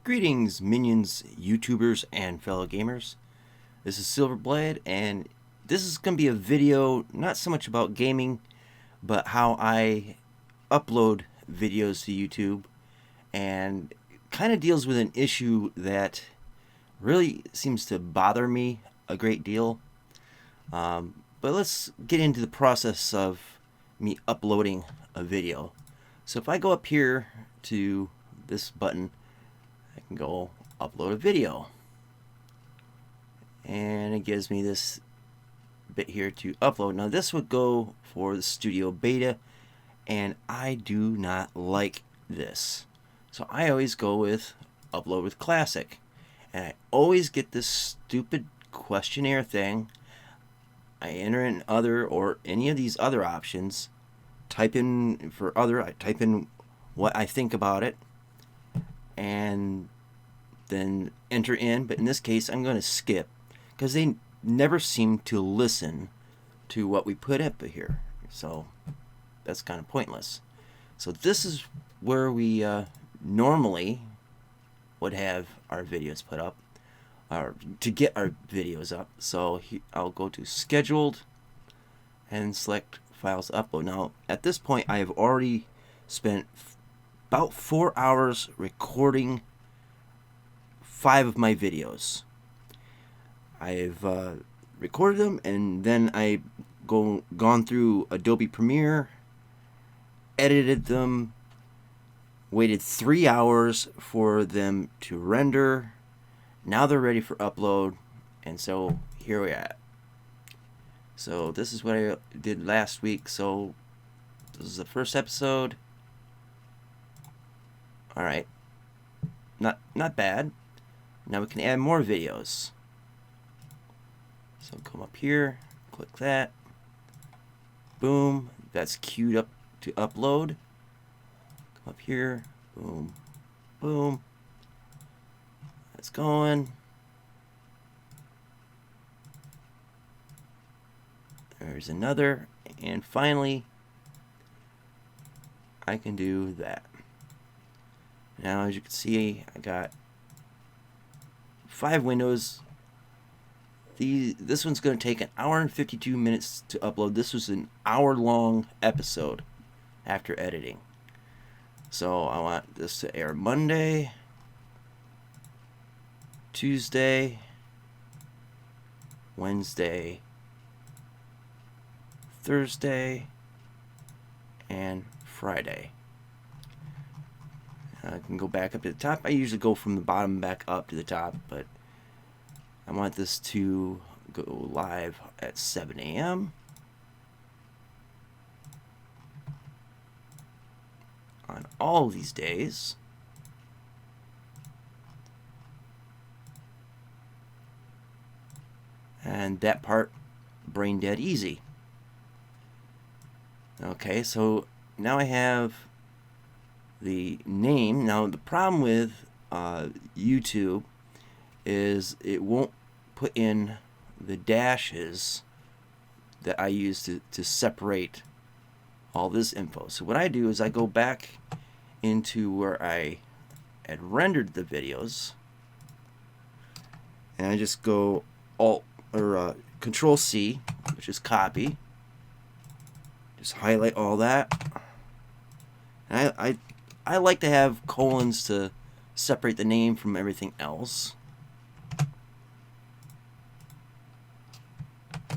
Greetings, minions, YouTubers, and fellow gamers. This is Silverblade, and this is going to be a video not so much about gaming, but how I upload videos to YouTube, and kind of deals with an issue that really seems to bother me a great deal. But let's get into the process of me uploading a video. So if I go up here to this button, I can go upload a video, and it gives me this bit here to upload. Now this would go for the studio beta, and I do not like this, so I always go with upload with classic, and I always get this stupid questionnaire thing. I enter in other or any of these other options, type in for other, I type in what I think about it, and then enter in. But in this case I'm going to skip because they never seem to listen to what we put up here, so that's kind of pointless. So this is where we normally would have our videos put up, or to get our videos up. So I'll go to scheduled and select files upload. Now at this point I have already spent about 4 hours recording 5 of my videos. I've recorded them, and then I gone through Adobe Premiere, edited them, waited 3 hours for them to render. Now they're ready for upload, and so here we're at. So this is what I did last week. So this is the first episode. Alright, not bad. Now we can add more videos. So come up here, click that, boom, that's queued up to upload. Come up here, boom, boom, that's going. There's another, and finally I can do that. Now as you can see, I got 5 windows. This one's going to take 1 hour and 52 minutes to upload. This was an hour-long episode after editing. So I want this to air Monday, Tuesday, Wednesday, Thursday, and Friday. I can go back up to the top. I usually go from the bottom back up to the top, but I want this to go live at 7 a.m. on all these days. And that part, brain dead easy. Okay, so now I have the name. Now the problem with YouTube is it won't put in the dashes that I use to separate all this info. So what I do is I go back into where I had rendered the videos, and I just go Alt or Control C, which is copy. Just highlight all that. And I like to have colons to separate the name from everything else.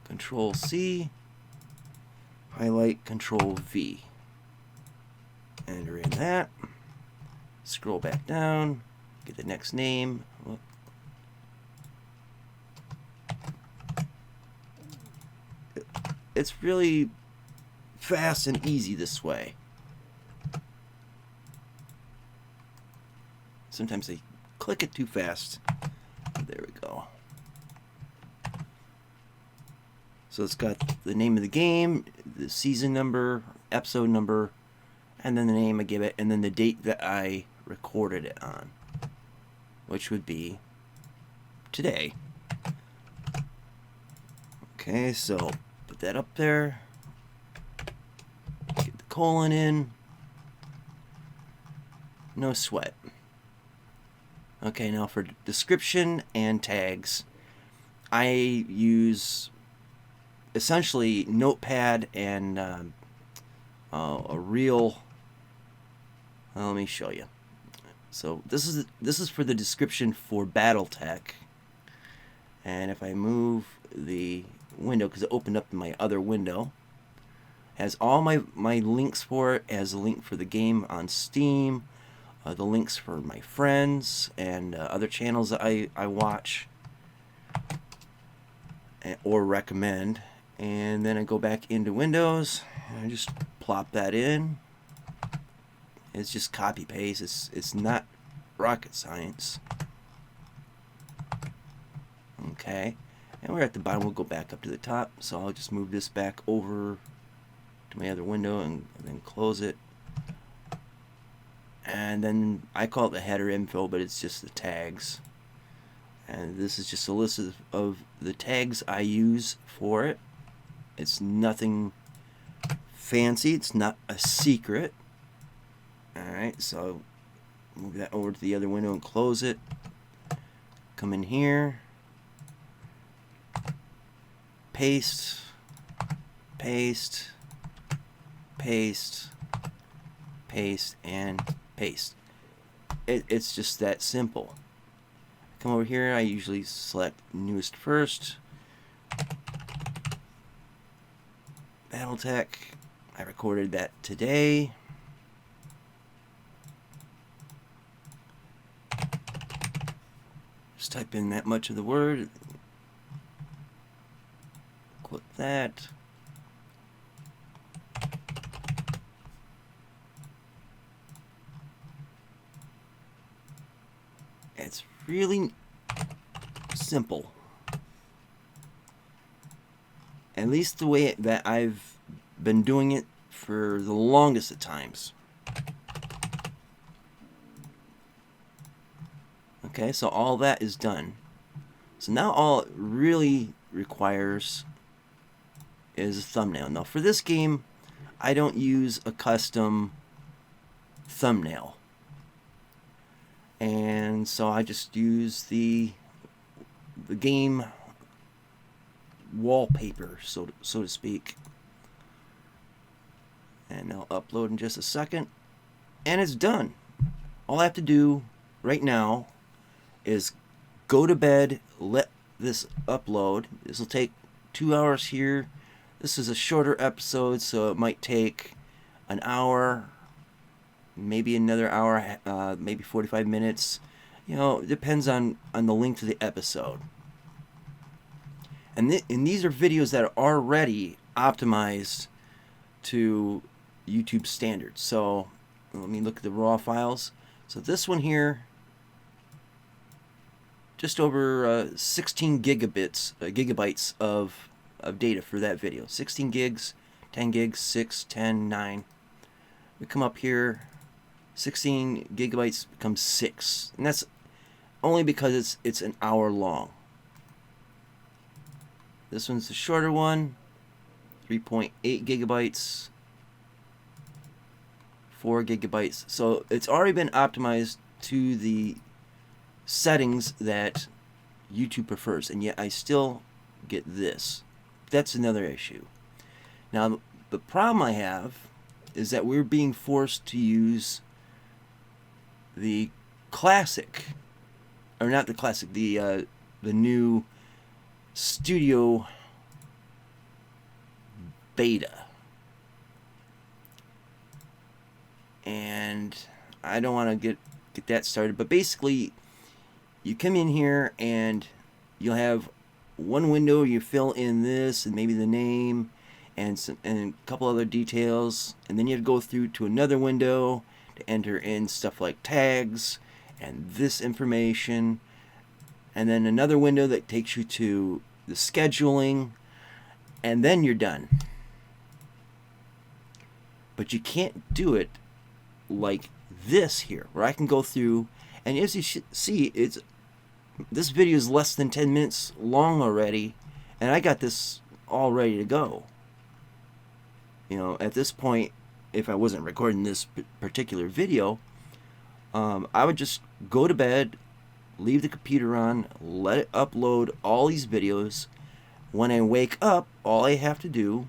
Control C, highlight, Control V. Enter in that. Scroll back down, get the next name. It's really fast and easy this way. Sometimes I click it too fast. There we go. So it's got the name of the game, the season number, episode number, and then the name I give it, and then the date that I recorded it on, which would be today. Okay, so put that up there. Get the colon in. No sweat. Okay, now for description and tags, I use essentially Notepad and a real. Let me show you. So this is for the description for BattleTech, and if I move the window, because it opened up my other window, has all my links for it, has a link for the game on Steam, the links for my friends and other channels that I watch or recommend. And then I go back into Windows and I just plop that in. It's just copy paste. It's not rocket science. Okay, and we're at the bottom. We'll go back up to the top. So I'll just move this back over to my other window and then close it. And then I call it the header info, but it's just the tags. And this is just a list of the tags I use for it. It's nothing fancy. It's not a secret. Alright, so move that over to the other window and close it. Come in here. Paste. Paste. Paste. Paste. And paste. It's just that simple. Come over here, I usually select newest first. BattleTech, I recorded that today. Just type in that much of the word. Click that. It's really simple. At least the way that I've been doing it for the longest of times. Okay, so all that is done. So now all it really requires is a thumbnail. Now for this game, I don't use a custom thumbnail. And so I just use the game wallpaper, so to speak. And I'll upload in just a second. And it's done. All I have to do right now is go to bed, let this upload. This will take 2 hours here. This is a shorter episode, so it might take an hour, maybe another hour, maybe 45 minutes. You know, it depends on the length of the episode. And these are videos that are already optimized to YouTube standards. So let me look at the raw files. So this one here, just over 16 gigabytes of data for that video. 16 gigs, 10 gigs, 6, 10, 9. We come up here, 16 gigabytes becomes 6, and that's only because it's an hour long. This one's the shorter one, 3.8 gigabytes, 4 gigabytes. So it's already been optimized to the settings that YouTube prefers, and yet I still get this. That's another issue. Now the problem I have is that we're being forced to use the classic, or not the classic, the new Studio Beta. And I don't want to get that started, but basically you come in here and you'll have one window, you fill in this and maybe the name and a couple other details, and then you have to go through to another window to enter in stuff like tags and this information, and then another window that takes you to the scheduling, and then you're done. But you can't do it like this here, where I can go through, and as you see, this video is less than 10 minutes long already, and I got this all ready to go. You know, at this point, if I wasn't recording this particular video, I would just go to bed, leave the computer on, let it upload all these videos. When I wake up, all I have to do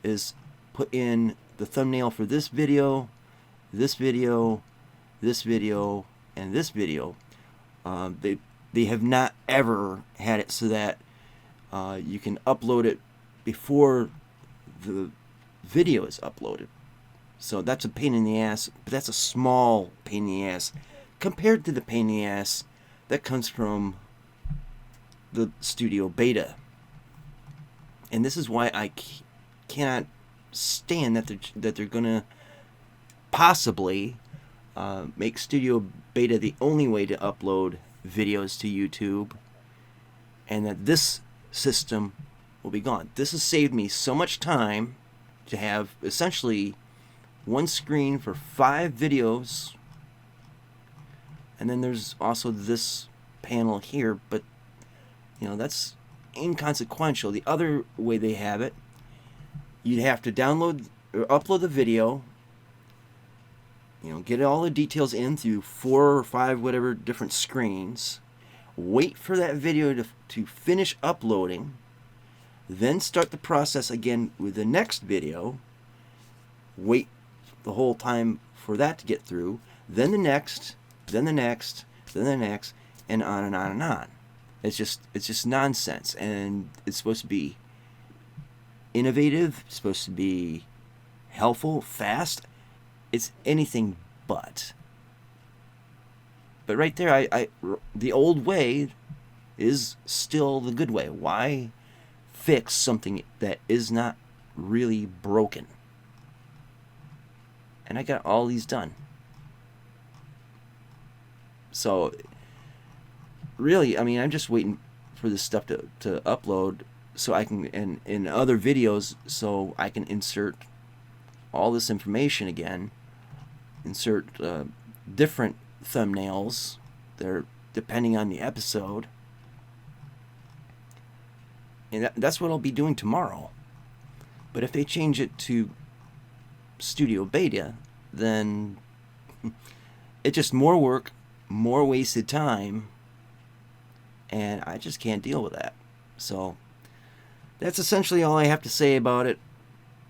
is put in the thumbnail for this video, this video, this video, and this video. They have not ever had it so that you can upload it before the video is uploaded. So that's a pain in the ass, but that's a small pain in the ass compared to the pain in the ass that comes from the studio beta. And this is why I cannot stand that they're gonna possibly make studio beta the only way to upload videos to YouTube, and that this system will be gone. This has saved me so much time to have essentially one screen for 5 videos, and then there's also this panel here, but you know, that's inconsequential. The other way they have it, you'd have to download or upload the video, you know, get all the details in through 4 or 5 whatever different screens, wait for that video to finish uploading, then start the process again with the next video, wait the whole time for that to get through, then the next, then the next, then the next, and on and on and on. It's just nonsense, and it's supposed to be innovative, it's supposed to be helpful, fast. It's anything but. But right there, the old way is still the good way. Why fix something that is not really broken? And I got all these done. So really, I mean, I'm just waiting for this stuff to upload so I can, and in other videos, so I can insert all this information again, insert different thumbnails. They're depending on the episode, and that's what I'll be doing tomorrow. But if they change it to studio beta, then it's just more work, more wasted time, and I just can't deal with that. So that's essentially all I have to say about it.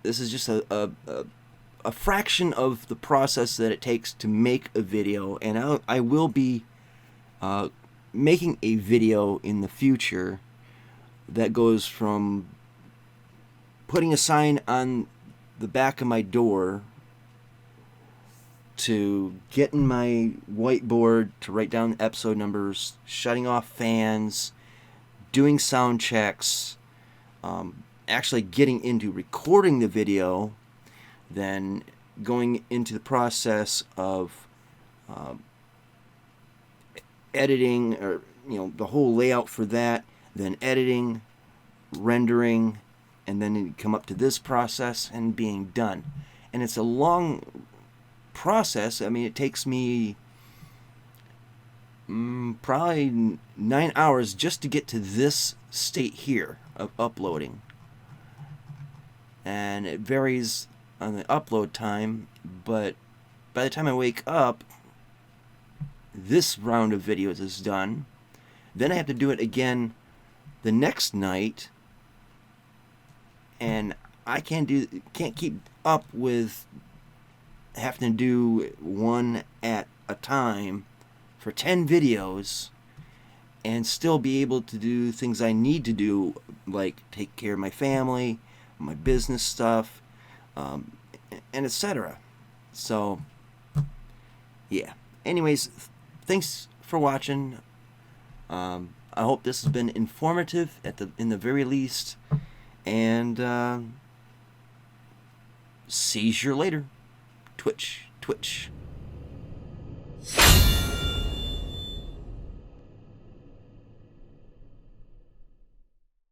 This is just a fraction of the process that it takes to make a video, and I will be making a video in the future that goes from putting a sign on the back of my door to getting my whiteboard to write down episode numbers, shutting off fans, doing sound checks, actually getting into recording the video, then going into the process of editing, or you know, the whole layout for that, then editing, rendering, and then you come up to this process and being done. And it's a long process. I mean, it takes me probably 9 hours just to get to this state here of uploading, and it varies on the upload time, but by the time I wake up, this round of videos is done. Then I have to do it again the next night, and I can't keep up with having to do one at a time for 10 videos and still be able to do things I need to do, like take care of my family, my business stuff, and etc. So yeah, anyways, thanks for watching. I hope this has been informative in the very least, and see you later. Twitch.